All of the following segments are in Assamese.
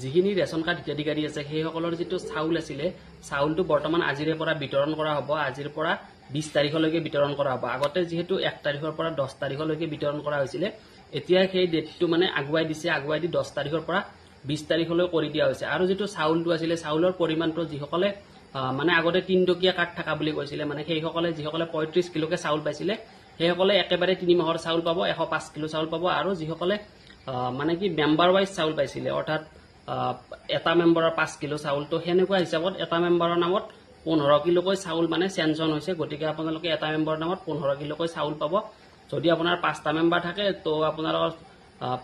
যিখিনি ৰেচন কাৰ্ড হিতাধিকাৰী আছে সেইসকলৰ যিটো চাউল আছিলে চাউলটো বৰ্তমান আজিৰে পৰা বিতৰণ কৰা হ'ব। আজিৰ পৰা 20 তাৰিখলৈকে বিতৰণ কৰা হ'ব। আগতে যিহেতু 1 তাৰিখৰ পৰা 10 তাৰিখলৈকে বিতৰণ কৰা হৈছিলে, এতিয়া সেই ডেটটো মানে আগুৱাই দিছে। আগুৱাই দি 10 তাৰিখৰ পৰা 20 তাৰিখলৈ কৰি দিয়া হৈছে। আৰু যিটো চাউলটো আছিলে চাউলৰ পৰিমাণটো যিসকলে মানে আগতে 3 টকীয়া কাৰ্ড থকা বুলি কৈছিলে, মানে সেইসকলে যিসকলে 35 কিলোকে চাউল পাইছিলে সেইসকলে একেবাৰে 3 মাহৰ চাউল পাব, 105 কিলো চাউল পাব। আৰু যিসকলে মানে কি মেম্বাৰ ৱাইজ চাউল পাইছিলে, অৰ্থাৎ এটা মেম্বাৰৰ 5 কিলো চাউল, তো সেনেকুৱা হিচাপত এটা মেম্বাৰৰ নামত 15 কিলোকৈ চাউল মানে চেঞ্চন হৈছে। গতিকে আপোনালোকে এটা মেম্বাৰৰ নামত 15 কিলোকৈ চাউল পাব। যদি আপোনাৰ 5টা মেম্বাৰ থাকে তো আপোনালোকৰ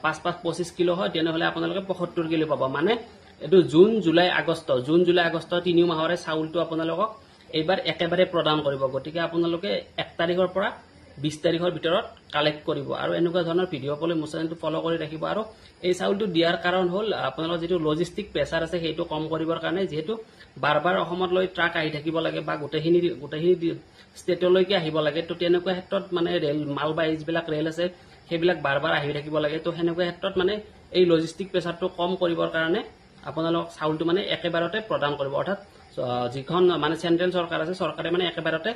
5-5-25 কিলো হয়, তেনেহ'লে আপোনালোকে 75 কিলো পাব। মানে এইটো জুন জুলাই আগষ্ট 3 মাহৰে চাউলটো আপোনালোকক এইবাৰ একেবাৰে প্ৰদান কৰিব। গতিকে আপোনালোকে 1 তাৰিখৰ পৰা 20 তাৰিখৰ ভিতৰত কালেক্ট কৰিব। আৰু এনেকুৱা ধৰণৰ ভিডিঅ' পালে মোৰ চেনেলটো ফ'ল' কৰি ৰাখিব। আৰু এই চাউলটো দিয়াৰ কাৰণ হ'ল আপোনালোকৰ যিটো লজিষ্টিক প্ৰেছাৰ আছে সেইটো কম কৰিবৰ কাৰণে, যিহেতু বাৰ বাৰ অসমত লৈ ট্ৰাক আহি থাকিব লাগে বা গোটেইখিনি ষ্টেটলৈকে আহিব লাগে। তো তেনেকুৱা ক্ষেত্ৰত মানে মালবাহী যিবিলাক ৰেল আছে সেইবিলাক বাৰ বাৰ আহি থাকিব লাগে। তো সেনেকুৱা ক্ষেত্ৰত মানে এই লজিষ্টিক প্ৰেছাৰটো কম কৰিবৰ কাৰণে আপোনালোক চাউলটো মানে একেবাৰতে প্ৰদান কৰিব। অৰ্থাৎ যিখন মানে চেন্ট্ৰেল চৰকাৰ আছে, চৰকাৰে মানে একেবাৰতে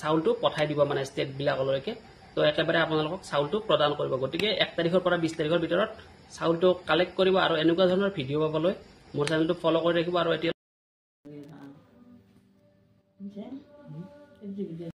চাউলটো পঠাই দিব মানে ষ্টেটবিলাকলৈকে। তো একেবাৰে আপোনালোকক চাউলটো প্ৰদান কৰিব। গতিকে 1 তাৰিখৰ পৰা 20 তাৰিখৰ ভিতৰত চাউলটো কালেক্ট কৰিব। আৰু এনেকুৱা ধৰণৰ ভিডিঅ' পাবলৈ মোৰ চেনেলটো ফ'ল' কৰি ৰাখিব। আৰু এতিয়া